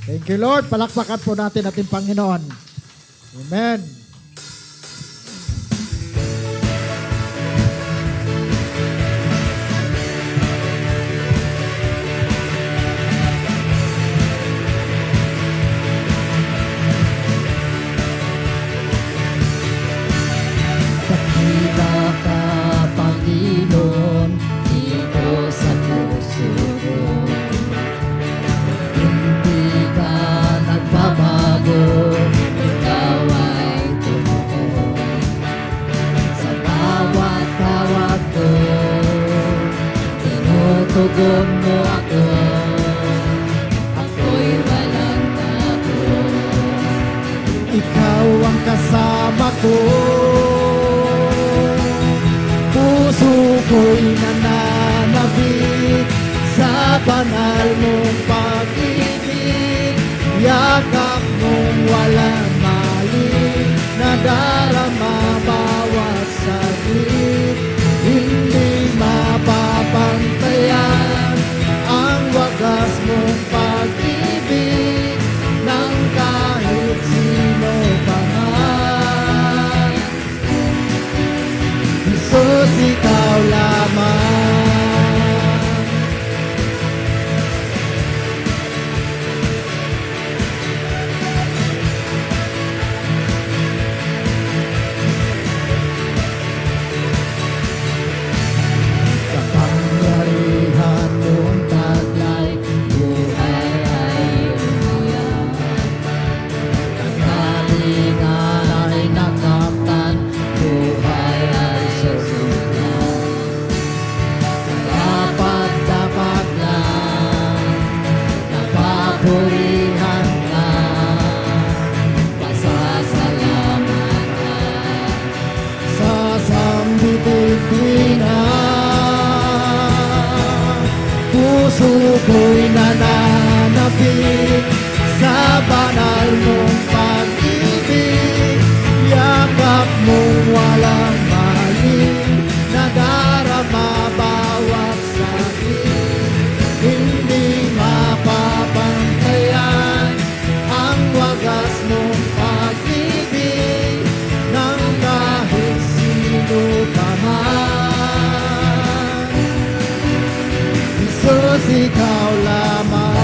Thank you, Lord. Palakpakan po natin ating Panginoon. Amen. Dakila ka, Panginoon, dito sa puso ko. Hindi ka nagbabago, ikaw ay totoo. Sa bawat tawag ko, tinutugon mo ako. Ako'y walang takot. Ikaw ang kasama ko. Puso ko'y nananabik sa banal mong pag-ibig. Yakap mong walang mali, nadarama bawat saglit. Hindi mapapantayan ang wagas mong pag-ibig ng kahit sino pa man. Jesus, ikaw lamang. Kapangyarihan mong taglay, buhay ay umiyak. Kalingan ay nakaptan, buhay ay susunod. Dapat lang, napapurihan ka, pasasalamat ka. Sasambitin na puso ko'y nananabik sa banal mong pag-ibig. Yakap mong walang mali, nadarama bawat sakit. Hindi mapapantayan ang wagas mong pag-ibig ng kahit sino pa man. Jesus, ikaw lamang.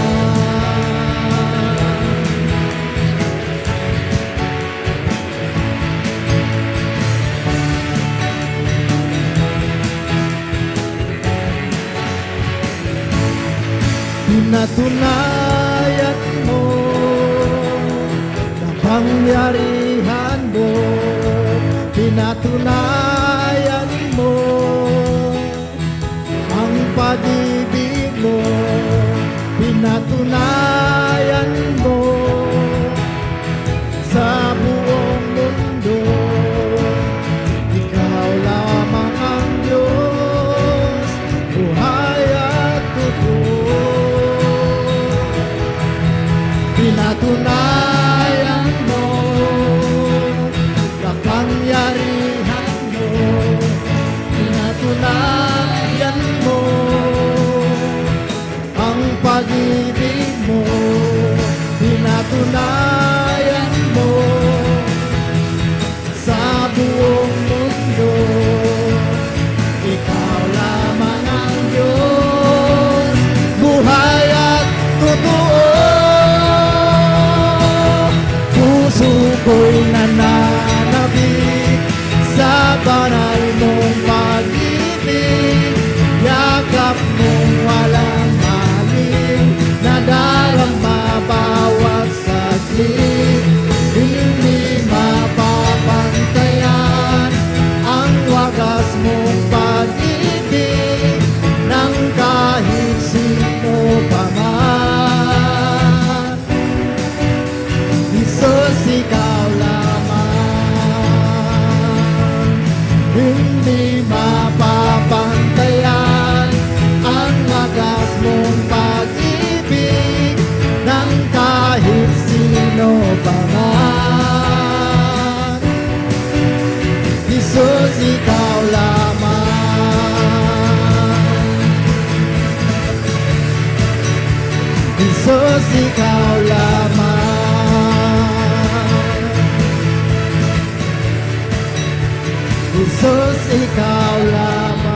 Pinatunayan mo, kapangyarihan mo. Pinatunayan mo ang pag-ibig mo. Pinatunayan mo sa buong mundo. Ikaw lamang ang Diyos, buhay at totoo. Pinatunayan mo, kapangyarihan mo. Pinatunayan mo ang pag-ibig mo. Pinatunayan mo sa buong mundo. Ikaw lamang ang Diyos, buhay at totoo. Puso ko'y nananabik sa banal mong pag-ibig. Yakap mong walang mali, nadarama bawat saglit. Hindi mapapantayan ang wagas mong pag-ibig ng kahit sino pa man. Jesus, ikaw lamang. Hindi mapapantayan ang wagas mong pag-ibig ng kahit sino pa man. Jesus, ikaw lamang. Jesus, ikaw lamang. Jesus, ikaw lamang